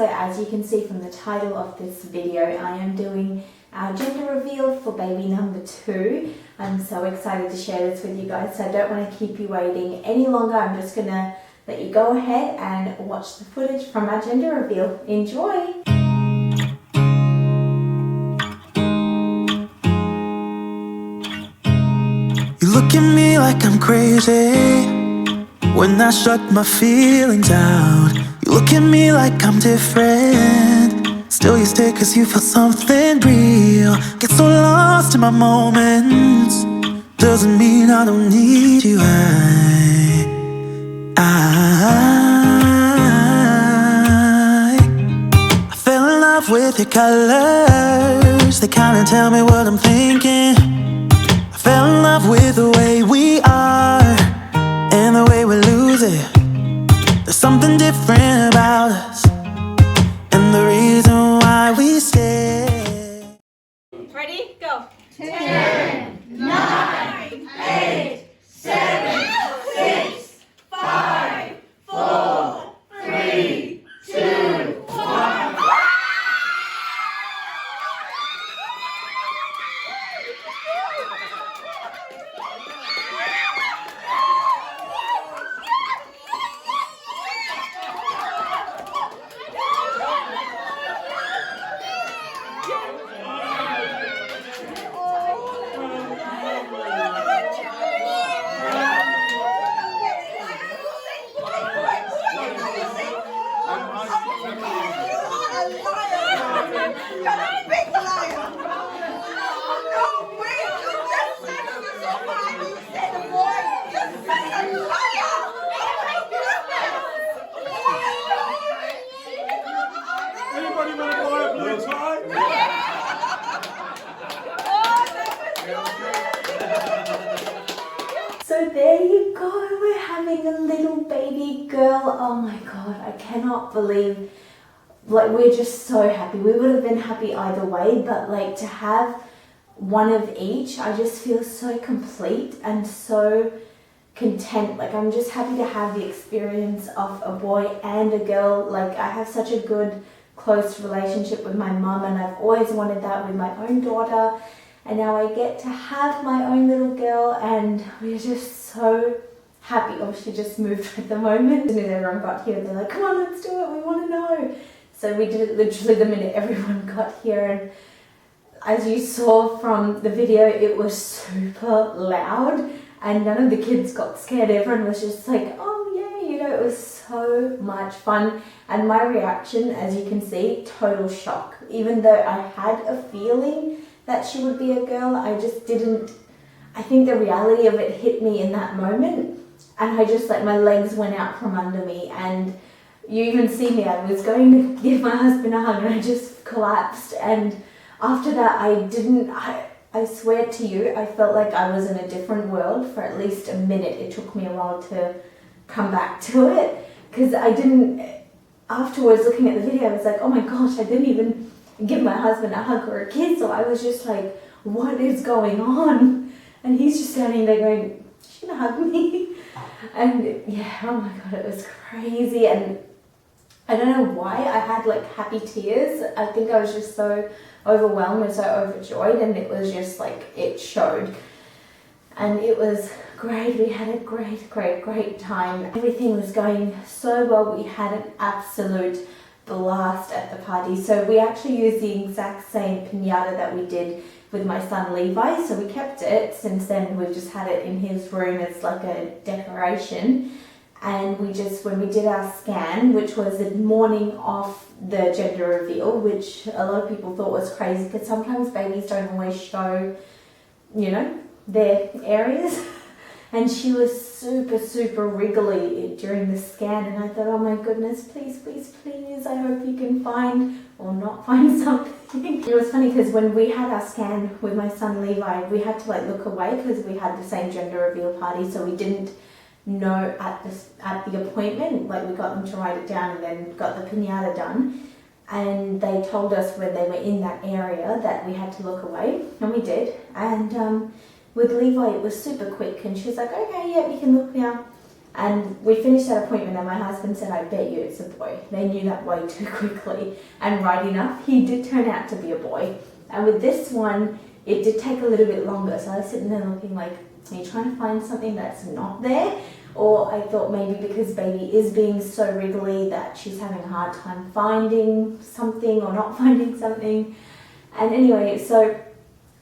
So as you can see from the title of this video, I am doing our gender reveal for baby number 2. I'm so excited to share this with you guys, so I don't want to keep you waiting any longer. I'm just going to let you go ahead and watch the footage from our gender reveal. Enjoy! You look at me like I'm crazy when I shut my feelings out. You look at me like I'm different, still you stay cause you feel something real. Get so lost in my moments, doesn't mean I don't need you. I fell in love with your colors, they kinda tell me what I'm thinking. I fell in love with the way we are and the way we lose it. There's something different about us and the reason why we stay. Ready? Go. 10, 9, 8, 7, 6, 5, 4, 3, 2, 1. Anybody want to buy a blue tie? So there you go, we're having a little baby girl. Oh my god, I cannot believe, like, we're just so happy. We would have been happy either way, but like to have one of each, I just feel so complete and so content. Like, I'm just happy to have the experience of a boy and a girl. Like, I have such a good close relationship with my mum, and I've always wanted that with my own daughter, and now I get to have my own little girl, and we're just so happy. Oh, she just moved at the moment. As soon as everyone got here, they're like, come on, let's do it, we want to know. So we did it literally the minute everyone got here, and as you saw from the video, it was super loud and none of the kids got scared. Everyone was just like, oh yeah, you know, it was so much fun. And my reaction, as you can see, total shock. Even though I had a feeling that she would be a girl, I just didn't, I think the reality of it hit me in that moment, and I just, like, my legs went out from under me, and you even see me, I was going to give my husband a hug and I just collapsed. And after that, I swear to you, I felt like I was in a different world for at least a minute. It took me a while to come back to it, because I didn't, afterwards looking at the video, I was like, oh my gosh, I didn't even give my husband a hug or a kiss. So I was just like, what is going on? And he's just standing there going, she's gonna hug me. And yeah, oh my god, it was crazy. And I don't know why I had like happy tears. I think I was just so overwhelmed and so overjoyed, and it was just like, it showed. And it was great. We had a great time. Everything was going so well. We had an absolute blast at the party. So we actually used the exact same piñata that we did with my son Levi, so we kept it. Since then we've just had it in his room as like a decoration. And we just, when we did our scan, which was the morning of the gender reveal, which a lot of people thought was crazy because sometimes babies don't always show, you know, their areas. And she was super wriggly during the scan, and I thought, oh my goodness, please, I hope you can find or not find something. It was funny because when we had our scan with my son Levi, we had to like look away because we had the same gender reveal party, so we didn't know at the appointment. Like, we got them to write it down and then got the piñata done, and they told us when they were in that area that we had to look away, and we did. And with Levi it was super quick, and she was like, okay, yeah, we can look now. And we finished that appointment and my husband said, I bet you it's a boy. They knew that way too quickly. And right enough, he did turn out to be a boy. And with this one, it did take a little bit longer. So I was sitting there looking like, are you trying to find something that's not there? Or I thought maybe because baby is being so wriggly that she's having a hard time finding something or not finding something. And anyway, so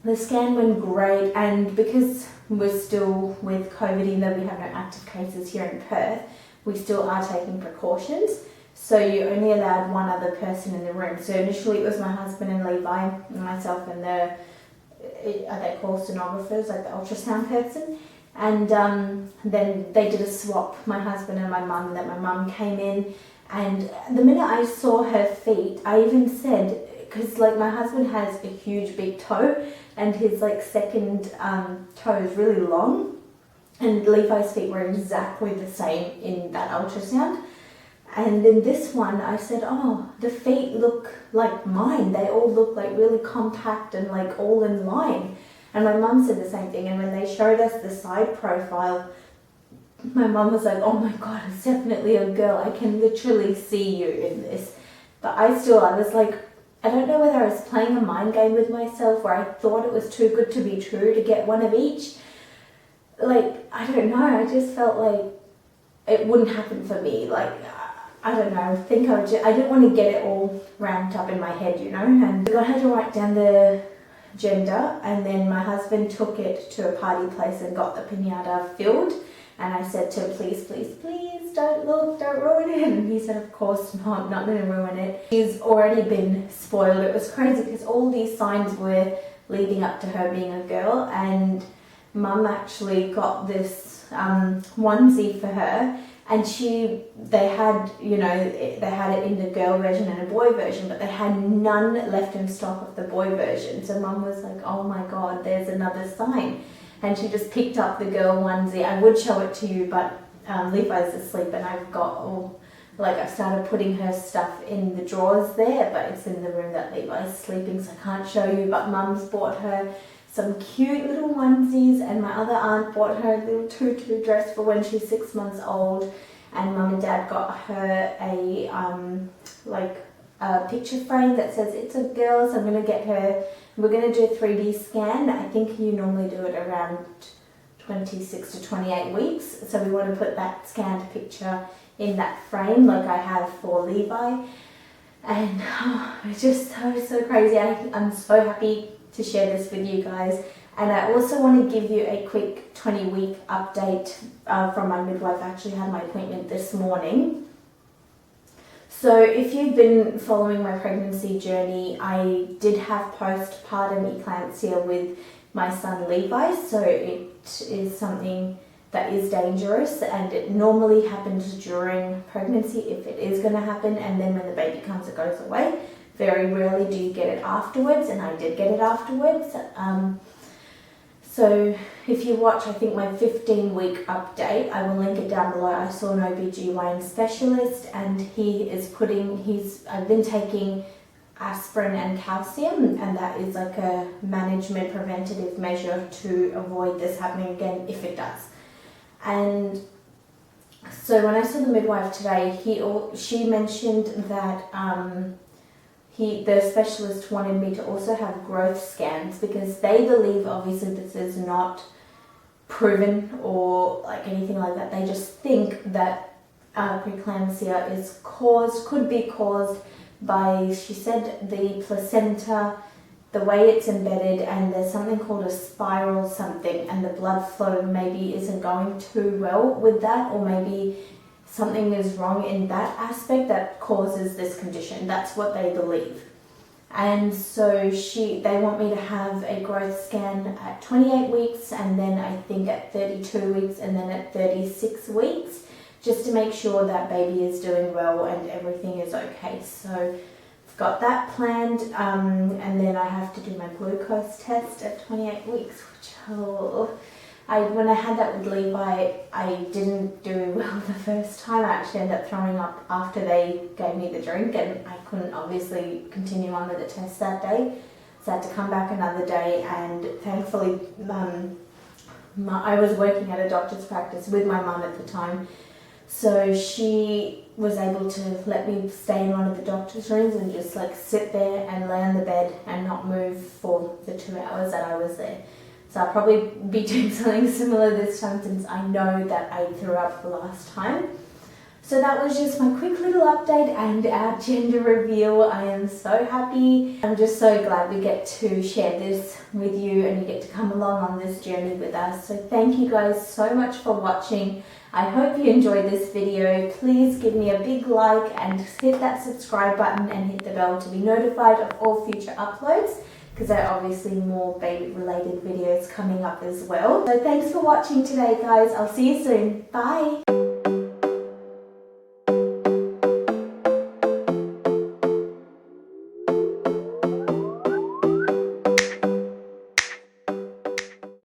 the scan went great, and because we're still with COVID, even though we have no active cases here in Perth, we still are taking precautions. So you only allowed one other person in the room. So initially it was my husband and Levi and myself and are they called sonographers, like the ultrasound person. And then they did a swap, my husband and my mum, that my mum came in. And the minute I saw her feet, I even said, because like my husband has a huge big toe and his like second toe is really long, and Levi's feet were exactly the same in that ultrasound. And in this one I said, oh, the feet look like mine. They all look like really compact and like all in line. And my mum said the same thing. And when they showed us the side profile, my mum was like, oh my God, it's definitely a girl. I can literally see you in this. But I was like, I don't know whether I was playing a mind game with myself where I thought it was too good to be true to get one of each. Like, I don't know. I just felt like it wouldn't happen for me. Like, I don't know. I didn't want to get it all ramped up in my head, you know. And I had to write down the gender, and then my husband took it to a party place and got the piñata filled. And I said to him, please, please, please, don't ruin it. And he said, of course not going to ruin it. She's already been spoiled. It was crazy because all these signs were leading up to her being a girl, and Mum actually got this onesie for her. And they had it in the girl version and a boy version, but they had none left in stock of the boy version. So Mum was like, oh my God, there's another sign. And she just picked up the girl onesie. I would show it to you, but Levi's asleep and I've started putting her stuff in the drawers there, but it's in the room that Levi's sleeping, so I can't show you. But Mum's bought her some cute little onesies, and my other aunt bought her a little tutu dress for when she's 6 months old, and Mum and Dad got her a picture frame that says it's a girl. So we're going to do a 3D scan. I think you normally do it around 26 to 28 weeks, so we want to put that scanned picture in that frame like I have for Levi. And it's just so crazy. I'm so happy to share this with you guys. And I also want to give you a quick 20-week update from my midwife. I actually had my appointment this morning. So if you've been following my pregnancy journey, I did have postpartum eclampsia with my son Levi. So it is something that is dangerous, and it normally happens during pregnancy if it is going to happen, and then when the baby comes it goes away. Very rarely do you get it afterwards, and I did get it afterwards. So if you watch, I think my 15-week update, I will link it down below. I saw an OBGYN specialist, and I've been taking aspirin and calcium, and that is like a management preventative measure to avoid this happening again if it does. And so when I saw the midwife today, she mentioned that the specialist wanted me to also have growth scans, because they believe obviously this is not proven or like anything like that. They just think that preeclampsia could be caused by, she said, the placenta, the way it's embedded, and there's something called a spiral something, and the blood flow maybe isn't going too well with that, or maybe something is wrong in that aspect that causes this condition. That's what they believe. And so they want me to have a growth scan at 28 weeks, and then I think at 32 weeks, and then at 36 weeks, just to make sure that baby is doing well and everything is okay. So I've got that planned, and then I have to do my glucose test at 28 weeks, which when I had that with Levi, I didn't do well the first time. I actually ended up throwing up after they gave me the drink, and I couldn't obviously continue on with the test that day. So I had to come back another day, and thankfully I was working at a doctor's practice with my mum at the time, so she was able to let me stay in one of the doctor's rooms and just like sit there and lay on the bed and not move for the 2 hours that I was there. So I'll probably be doing something similar this time since I know that I threw up the last time. So that was just my quick little update and our gender reveal. I am so happy. I'm just so glad we get to share this with you and you get to come along on this journey with us. So thank you guys so much for watching. I hope you enjoyed this video. Please give me a big like and hit that subscribe button and hit the bell to be notified of all future uploads, because there are obviously more baby related videos coming up as well. So thanks for watching today guys. I'll see you soon. Bye.